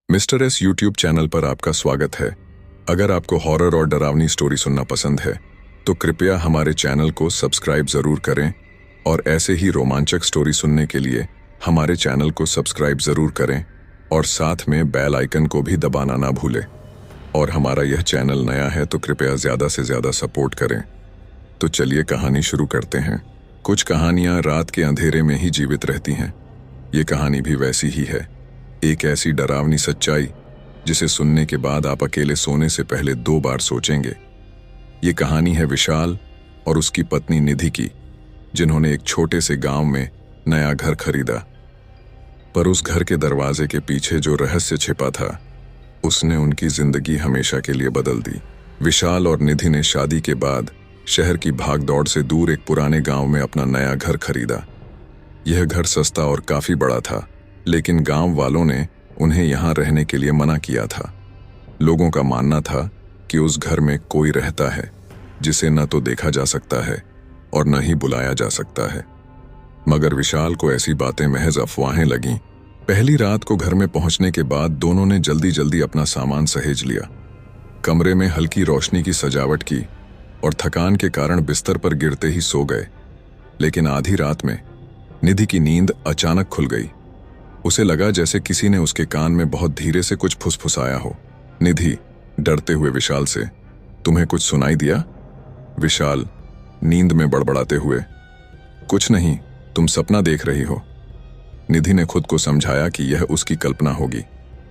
Mister S YouTube channel पर आपका स्वागत है। अगर आपको हॉरर और डरावनी स्टोरी सुनना पसंद है तो कृपया हमारे चैनल को सब्सक्राइब जरूर करें और ऐसे ही रोमांचक स्टोरी सुनने के लिए हमारे चैनल को सब्सक्राइब जरूर करें और साथ में बेल आइकन को भी दबाना ना भूलें। और हमारा यह चैनल नया है तो कृपया ज़्यादा से ज़्यादा सपोर्ट करें। तो चलिए कहानी शुरू करते हैं। कुछ कहानियाँ रात के अंधेरे में ही जीवित रहती हैं। ये कहानी भी वैसी ही है, एक ऐसी डरावनी सच्चाई जिसे सुनने के बाद आप अकेले सोने से पहले 2 बार सोचेंगे। ये कहानी है विशाल और उसकी पत्नी निधि की, जिन्होंने एक छोटे से गांव में नया घर खरीदा। पर उस घर के दरवाजे के पीछे जो रहस्य छिपा था उसने उनकी जिंदगी हमेशा के लिए बदल दी। विशाल और निधि ने शादी के बाद शहर की भागदौड़ से दूर एक पुराने गांव में अपना नया घर खरीदा। यह घर सस्ता और काफी बड़ा था, लेकिन गांव वालों ने उन्हें यहां रहने के लिए मना किया था। लोगों का मानना था कि उस घर में कोई रहता है जिसे न तो देखा जा सकता है और न ही बुलाया जा सकता है। मगर विशाल को ऐसी बातें महज अफवाहें लगीं। पहली रात को घर में पहुंचने के बाद दोनों ने जल्दी जल्दी अपना सामान सहेज लिया। कमरे में हल्की रोशनी की सजावट की और थकान के कारण बिस्तर पर गिरते ही सो गए। लेकिन आधी रात में निधि की नींद अचानक खुल गई। उसे लगा जैसे किसी ने उसके कान में बहुत धीरे से कुछ फुसफुसाया हो। निधि डरते हुए विशाल से, तुम्हें कुछ सुनाई दिया? विशाल नींद में बड़बड़ाते हुए, कुछ नहीं, तुम सपना देख रही हो। निधि ने खुद को समझाया कि यह उसकी कल्पना होगी,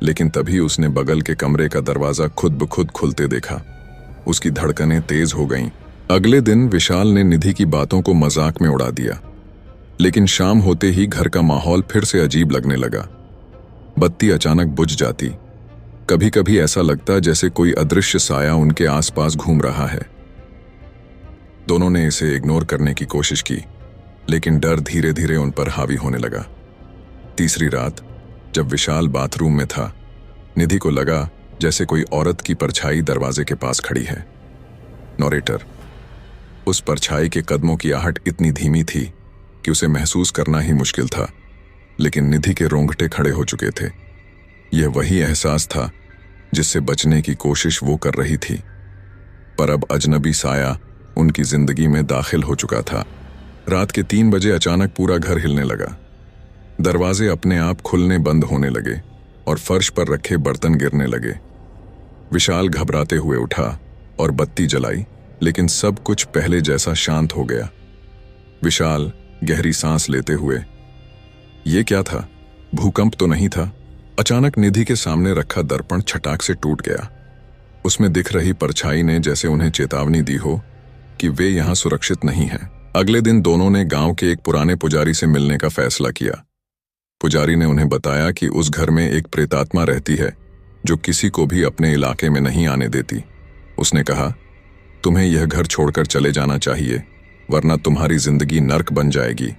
लेकिन तभी उसने बगल के कमरे का दरवाजा खुद ब खुद खुलते देखा। उसकी धड़कनें तेज हो गईं। अगले दिन विशाल ने निधि की बातों को मजाक में उड़ा दिया, लेकिन शाम होते ही घर का माहौल फिर से अजीब लगने लगा। बत्ती अचानक बुझ जाती। कभी कभी ऐसा लगता जैसे कोई अदृश्य साया उनके आसपास घूम रहा है। दोनों ने इसे इग्नोर करने की कोशिश की, लेकिन डर धीरे धीरे उन पर हावी होने लगा। तीसरी रात जब विशाल बाथरूम में था, निधि को लगा जैसे कोई औरत की परछाई दरवाजे के पास खड़ी है। नॉरेटर, उस परछाई के कदमों की आहट इतनी धीमी थी कि उसे महसूस करना ही मुश्किल था, लेकिन निधि के रोंगटे खड़े हो चुके थे। यह वही एहसास था जिससे बचने की कोशिश वो कर रही थी, पर अब अजनबी साया उनकी जिंदगी में दाखिल हो चुका था। रात के 3 बजे अचानक पूरा घर हिलने लगा। दरवाजे अपने आप खुलने बंद होने लगे और फर्श पर रखे बर्तन गिरने लगे। विशाल घबराते हुए उठा और बत्ती जलाई, लेकिन सब कुछ पहले जैसा शांत हो गया। विशाल गहरी सांस लेते हुए, ये क्या था? भूकंप तो नहीं था? अचानक निधि के सामने रखा दर्पण छटाक से टूट गया। उसमें दिख रही परछाई ने जैसे उन्हें चेतावनी दी हो कि वे यहां सुरक्षित नहीं हैं। अगले दिन दोनों ने गांव के एक पुराने पुजारी से मिलने का फैसला किया। पुजारी ने उन्हें बताया कि उस घर में एक प्रेतात्मा रहती है जो किसी को भी अपने इलाके में नहीं आने देती। उसने कहा, तुम्हें यह घर छोड़कर चले जाना चाहिए, वरना तुम्हारी जिंदगी नर्क बन जाएगी।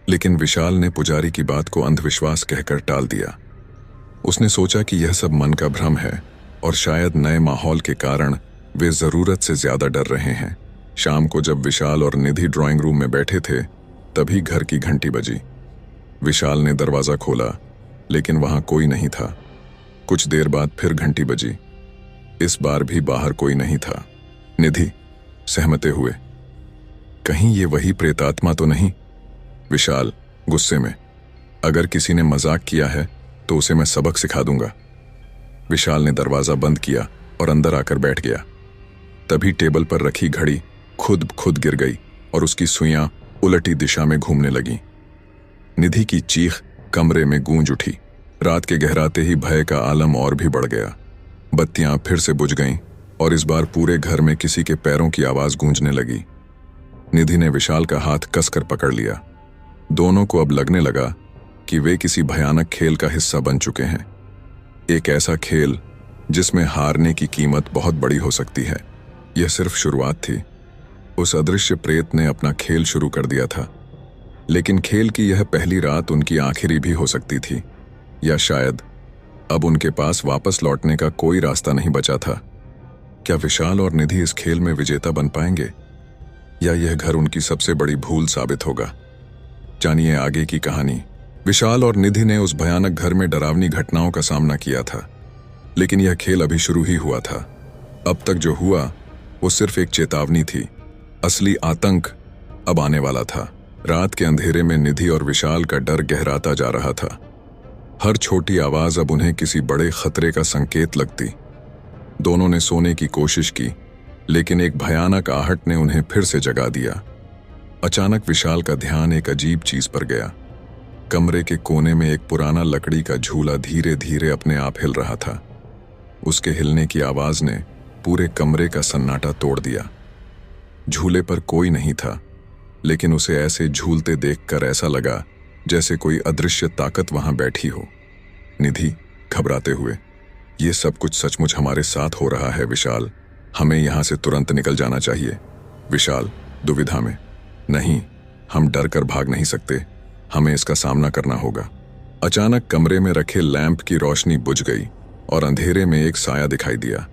लेकिन विशाल ने पुजारी की बात को अंधविश्वास कहकर टाल दिया। उसने सोचा कि यह सब मन का भ्रम है और शायद नए माहौल के कारण वे जरूरत से ज्यादा डर रहे हैं। शाम को जब विशाल और निधि ड्राइंग रूम में बैठे थे, तभी घर की घंटी बजी। विशाल ने दरवाजा खोला, लेकिन वहां कोई नहीं था। कुछ देर बाद फिर घंटी बजी। इस बार भी बाहर कोई नहीं था। निधि सहमते हुए, कहीं ये वही प्रेतात्मा तो नहीं? विशाल गुस्से में, अगर किसी ने मजाक किया है तो उसे मैं सबक सिखा दूंगा। विशाल ने दरवाजा बंद किया और अंदर आकर बैठ गया। तभी टेबल पर रखी घड़ी खुद गिर गई और उसकी सुइयां उलटी दिशा में घूमने लगीं। निधि की चीख कमरे में गूंज उठी। रात के गहराते ही भय का आलम और भी बढ़ गया। बत्तियां फिर से बुझ गईं और इस बार पूरे घर में किसी के पैरों की आवाज गूंजने लगी। निधि ने विशाल का हाथ कसकर पकड़ लिया। दोनों को अब लगने लगा कि वे किसी भयानक खेल का हिस्सा बन चुके हैं। एक ऐसा खेल जिसमें हारने की कीमत बहुत बड़ी हो सकती है। यह सिर्फ शुरुआत थी। उस अदृश्य प्रेत ने अपना खेल शुरू कर दिया था, लेकिन खेल की यह पहली रात उनकी आखिरी भी हो सकती थी, या शायद अब उनके पास वापस लौटने का कोई रास्ता नहीं बचा था। क्या विशाल और निधि इस खेल में विजेता बन पाएंगे, या यह घर उनकी सबसे बड़ी भूल साबित होगा? जानिए आगे की कहानी। विशाल और निधि ने उस भयानक घर में डरावनी घटनाओं का सामना किया था। लेकिन यह खेल अभी शुरू ही हुआ था। अब तक जो हुआ वो सिर्फ एक चेतावनी थी। असली आतंक अब आने वाला था। रात के अंधेरे में निधि और विशाल का डर गहराता जा रहा था। हर छोटी आवाज अब उन्हें किसी बड़े खतरे का संकेत लगती। दोनों ने सोने की कोशिश की, लेकिन एक भयानक आहट ने उन्हें फिर से जगा दिया। अचानक विशाल का ध्यान एक अजीब चीज पर गया। कमरे के कोने में एक पुराना लकड़ी का झूला धीरे धीरे अपने आप हिल रहा था। उसके हिलने की आवाज ने पूरे कमरे का सन्नाटा तोड़ दिया। झूले पर कोई नहीं था, लेकिन उसे ऐसे झूलते देखकर ऐसा लगा जैसे कोई अदृश्य ताकत वहां बैठी हो। निधि घबराते हुए, ये सब कुछ सचमुच हमारे साथ हो रहा है विशाल, हमें यहां से तुरंत निकल जाना चाहिए। विशाल दुविधा में, नहीं, हम डर कर भाग नहीं सकते, हमें इसका सामना करना होगा। अचानक कमरे में रखे लैंप की रोशनी बुझ गई और अंधेरे में एक साया दिखाई दिया।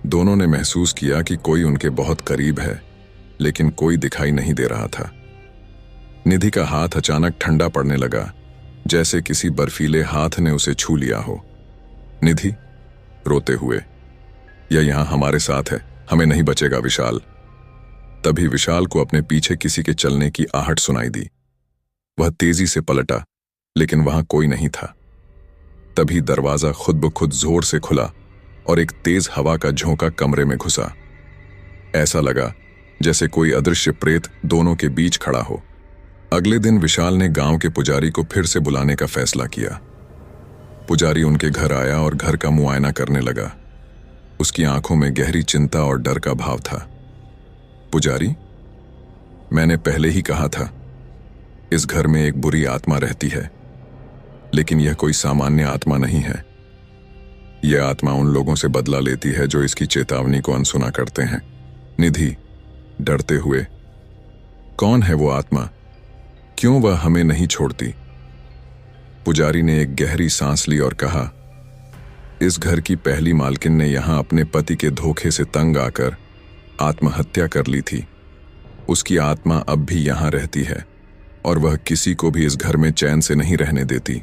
दोनों ने महसूस किया कि कोई उनके बहुत करीब है, लेकिन कोई दिखाई नहीं दे रहा था। निधि का हाथ अचानक ठंडा पड़ने लगा, जैसे किसी बर्फीले हाथ ने उसे छू लिया हो। निधि रोते हुए, यह यहां हमारे साथ है, हमें नहीं बचेगा विशाल। तभी विशाल को अपने पीछे किसी के चलने की आहट सुनाई दी। वह तेजी से पलटा, लेकिन वहां कोई नहीं था। तभी दरवाजा खुद ब खुद जोर से खुला और एक तेज हवा का झोंका कमरे में घुसा। ऐसा लगा जैसे कोई अदृश्य प्रेत दोनों के बीच खड़ा हो। अगले दिन विशाल ने गांव के पुजारी को फिर से बुलाने का फैसला किया। पुजारी उनके घर आया और घर का मुआयना करने लगा। उसकी आंखों में गहरी चिंता और डर का भाव था। पुजारी, मैंने पहले ही कहा था, इस घर में एक बुरी आत्मा रहती है, लेकिन यह कोई सामान्य आत्मा नहीं है। यह आत्मा उन लोगों से बदला लेती है जो इसकी चेतावनी को अनसुना करते हैं। निधि डरते हुए, कौन है वो आत्मा, क्यों वह हमें नहीं छोड़ती? पुजारी ने एक गहरी सांस ली और कहा, इस घर की पहली मालकिन ने यहां अपने पति के धोखे से तंग आकर आत्महत्या कर ली थी। उसकी आत्मा अब भी यहां रहती है और वह किसी को भी इस घर में चैन से नहीं रहने देती।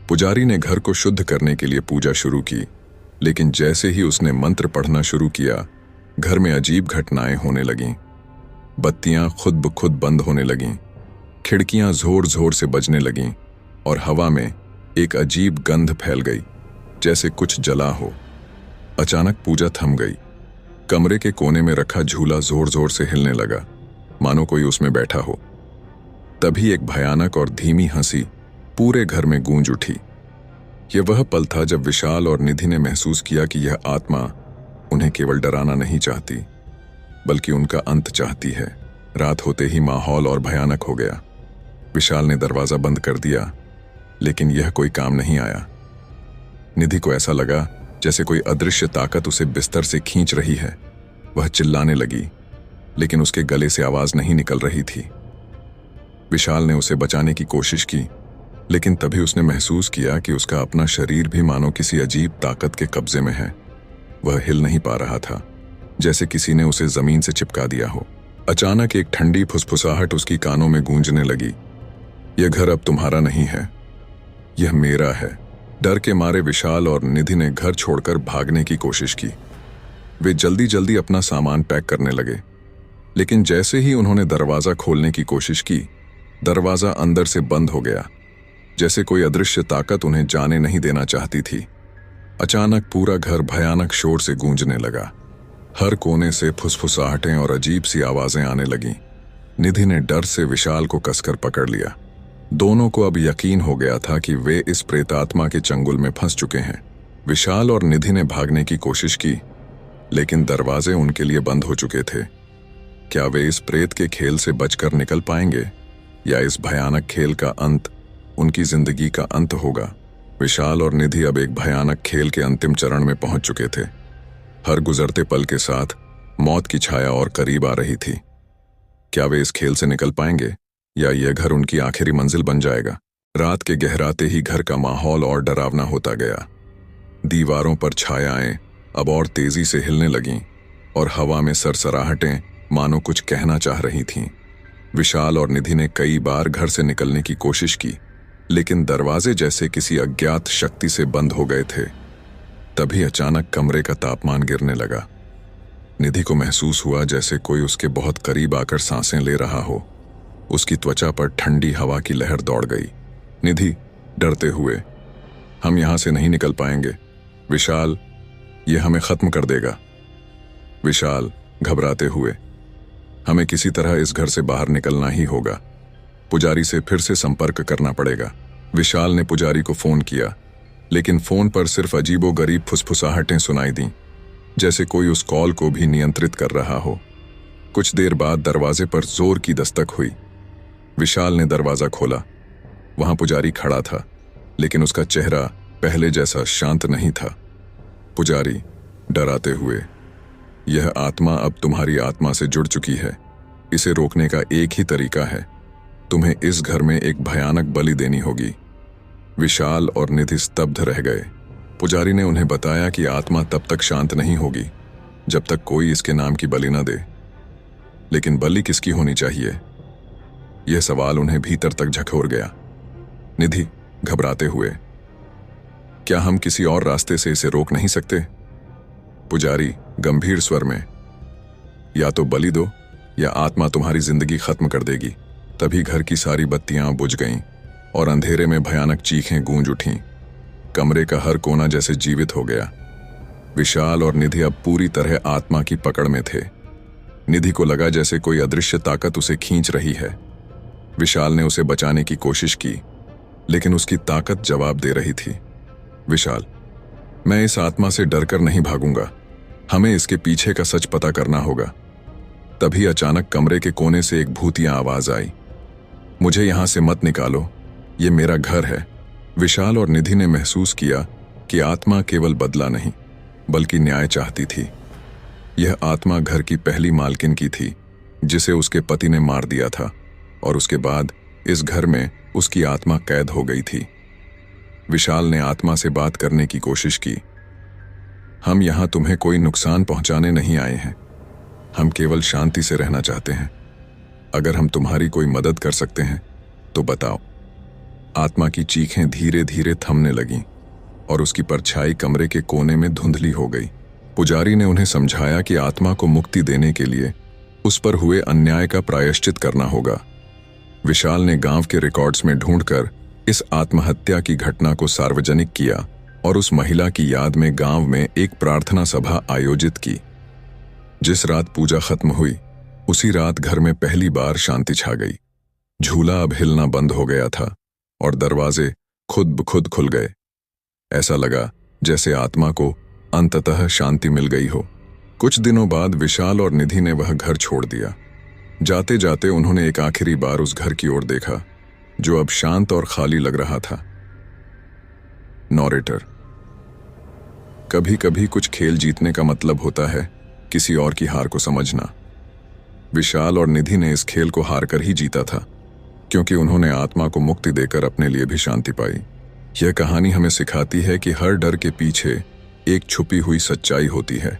पुजारी ने घर को शुद्ध करने के लिए पूजा शुरू की, लेकिन जैसे ही उसने मंत्र पढ़ना शुरू किया, घर में अजीब घटनाएं होने लगीं। बत्तियां खुद ब खुद बंद होने लगीं, खिड़कियां जोर जोर से बजने लगीं और हवा में एक अजीब गंध फैल गई, जैसे कुछ जला हो। अचानक पूजा थम गई। कमरे के कोने में रखा झूला जोर जोर से हिलने लगा, मानो कोई उसमें बैठा हो। तभी एक भयानक और धीमी हंसी पूरे घर में गूंज उठी। यह वह पल था जब विशाल और निधि ने महसूस किया कि यह आत्मा उन्हें केवल डराना नहीं चाहती, बल्कि उनका अंत चाहती है। रात होते ही माहौल और भयानक हो गया। विशाल ने दरवाजा बंद कर दिया, लेकिन यह कोई काम नहीं आया। निधि को ऐसा लगा जैसे कोई अदृश्य ताकत उसे बिस्तर से खींच रही है। वह चिल्लाने लगी, लेकिन उसके गले से आवाज नहीं निकल रही थी। विशाल ने उसे बचाने की कोशिश की, लेकिन तभी उसने महसूस किया कि उसका अपना शरीर भी मानो किसी अजीब ताकत के कब्जे में है। वह हिल नहीं पा रहा था, जैसे किसी ने उसे जमीन से चिपका दिया हो। अचानक एक ठंडी फुसफुसाहट उसकी कानों में गूंजने लगी। यह घर अब तुम्हारा नहीं है, यह मेरा है। डर के मारे विशाल और निधि ने घर छोड़कर भागने की कोशिश की। वे जल्दी जल्दी अपना सामान पैक करने लगे, लेकिन जैसे ही उन्होंने दरवाजा खोलने की कोशिश की, दरवाजा अंदर से बंद हो गया, जैसे कोई अदृश्य ताकत उन्हें जाने नहीं देना चाहती थी। अचानक पूरा घर भयानक शोर से गूंजने लगा। हर कोने से फुसफुसाहटें और अजीब सी आवाजें आने लगीं। निधि ने डर से विशाल को कसकर पकड़ लिया। दोनों को अब यकीन हो गया था कि वे इस प्रेतात्मा के चंगुल में फंस चुके हैं। विशाल और निधि ने भागने की कोशिश की, लेकिन दरवाजे उनके लिए बंद हो चुके थे। क्या वे इस प्रेत के खेल से बचकर निकल पाएंगे, या इस भयानक खेल का अंत उनकी जिंदगी का अंत होगा? विशाल और निधि अब एक भयानक खेल के अंतिम चरण में पहुंच चुके थे। हर गुजरते पल के साथ मौत की छाया और करीब आ रही थी। क्या वे इस खेल से निकल पाएंगे, या यह घर उनकी आखिरी मंजिल बन जाएगा? रात के गहराते ही घर का माहौल और डरावना होता गया। दीवारों पर छायाएं अब और तेजी से हिलने लगीं और हवा में सरसराहटें मानो कुछ कहना चाह रही थीं। विशाल और निधि ने कई बार घर से निकलने की कोशिश की, लेकिन दरवाजे जैसे किसी अज्ञात शक्ति से बंद हो गए थे। तभी अचानक कमरे का तापमान गिरने लगा। निधि को महसूस हुआ जैसे कोई उसके बहुत करीब आकर सांसें ले रहा हो। उसकी त्वचा पर ठंडी हवा की लहर दौड़ गई। निधि डरते हुए, हम यहां से नहीं निकल पाएंगे विशाल, ये हमें खत्म कर देगा। विशाल घबराते हुए, हमें किसी तरह इस घर से बाहर निकलना ही होगा। पुजारी से फिर से संपर्क करना पड़ेगा। विशाल ने पुजारी को फोन किया, लेकिन फोन पर सिर्फ अजीबोगरीब फुसफुसाहटें सुनाई दीं, जैसे कोई उस कॉल को भी नियंत्रित कर रहा हो। कुछ देर बाद दरवाजे पर जोर की दस्तक हुई। विशाल ने दरवाजा खोला। वहां पुजारी खड़ा था, लेकिन उसका चेहरा पहले जैसा शांत नहीं था। पुजारी डराते हुए, यह आत्मा अब तुम्हारी आत्मा से जुड़ चुकी है। इसे रोकने का एक ही तरीका है, तुम्हें इस घर में एक भयानक बलि देनी होगी। विशाल और निधि स्तब्ध रह गए। पुजारी ने उन्हें बताया कि आत्मा तब तक शांत नहीं होगी जब तक कोई इसके नाम की बलि न दे। लेकिन बलि किसकी होनी चाहिए, यह सवाल उन्हें भीतर तक झकोर गया। निधि घबराते हुए, क्या हम किसी और रास्ते से इसे रोक नहीं सकते? पुजारी गंभीर स्वर में, या तो बलि दो या आत्मा तुम्हारी जिंदगी खत्म कर देगी। तभी घर की सारी बत्तियां बुझ गईं और अंधेरे में भयानक चीखें गूंज उठीं। कमरे का हर कोना जैसे जीवित हो गया। विशाल और निधि अब पूरी तरह आत्मा की पकड़ में थे। निधि को लगा जैसे कोई अदृश्य ताकत उसे खींच रही है। विशाल ने उसे बचाने की कोशिश की, लेकिन उसकी ताकत जवाब दे रही थी। विशाल, मैं इस आत्मा से डरकर नहीं भागूंगा, हमें इसके पीछे का सच पता करना होगा। तभी अचानक कमरे के कोने से एक भूतिया आवाज आई, मुझे यहां से मत निकालो, ये मेरा घर है। विशाल और निधि ने महसूस किया कि आत्मा केवल बदला नहीं, बल्कि न्याय चाहती थी। यह आत्मा घर की पहली मालकिन की थी, जिसे उसके पति ने मार दिया था, और उसके बाद इस घर में उसकी आत्मा कैद हो गई थी। विशाल ने आत्मा से बात करने की कोशिश की। हम यहां तुम्हें कोई नुकसान पहुंचाने नहीं आए हैं, हम केवल शांति से रहना चाहते हैं। अगर हम तुम्हारी कोई मदद कर सकते हैं तो बताओ। आत्मा की चीखें धीरे धीरे थमने लगीं और उसकी परछाई कमरे के कोने में धुंधली हो गई। पुजारी ने उन्हें समझाया कि आत्मा को मुक्ति देने के लिए उस पर हुए अन्याय का प्रायश्चित करना होगा। विशाल ने गांव के रिकॉर्ड्स में ढूंढकर इस आत्महत्या की घटना को सार्वजनिक किया और उस महिला की याद में गांव में एक प्रार्थना सभा आयोजित की। जिस रात पूजा खत्म हुई, उसी रात घर में पहली बार शांति छा गई। झूला अब हिलना बंद हो गया था और दरवाजे खुद ब खुद खुल गए। ऐसा लगा जैसे आत्मा को अंततः शांति मिल गई हो। कुछ दिनों बाद विशाल और निधि ने वह घर छोड़ दिया। जाते जाते उन्होंने एक आखिरी बार उस घर की ओर देखा, जो अब शांत और खाली लग रहा था। नॉरेटर, कभी कभी कुछ खेल जीतने का मतलब होता है किसी और की हार को समझना। विशाल और निधि ने इस खेल को हार कर ही जीता था, क्योंकि उन्होंने आत्मा को मुक्ति देकर अपने लिए भी शांति पाई। यह कहानी हमें सिखाती है कि हर डर के पीछे एक छुपी हुई सच्चाई होती है।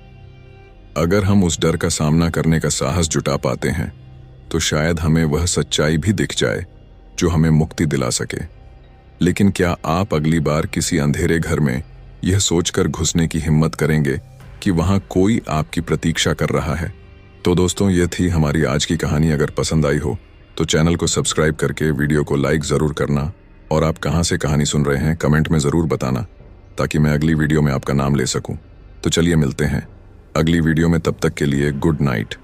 अगर हम उस डर का सामना करने का साहस जुटा पाते हैं, तो शायद हमें वह सच्चाई भी दिख जाए जो हमें मुक्ति दिला सके। लेकिन क्या आप अगली बार किसी अंधेरे घर में यह सोचकर घुसने की हिम्मत करेंगे कि वहां कोई आपकी प्रतीक्षा कर रहा है? तो दोस्तों, यह थी हमारी आज की कहानी। अगर पसंद आई हो तो चैनल को सब्सक्राइब करके वीडियो को लाइक ज़रूर करना, और आप कहां से कहानी सुन रहे हैं कमेंट में ज़रूर बताना, ताकि मैं अगली वीडियो में आपका नाम ले सकूं। तो चलिए मिलते हैं अगली वीडियो में, तब तक के लिए गुड नाइट।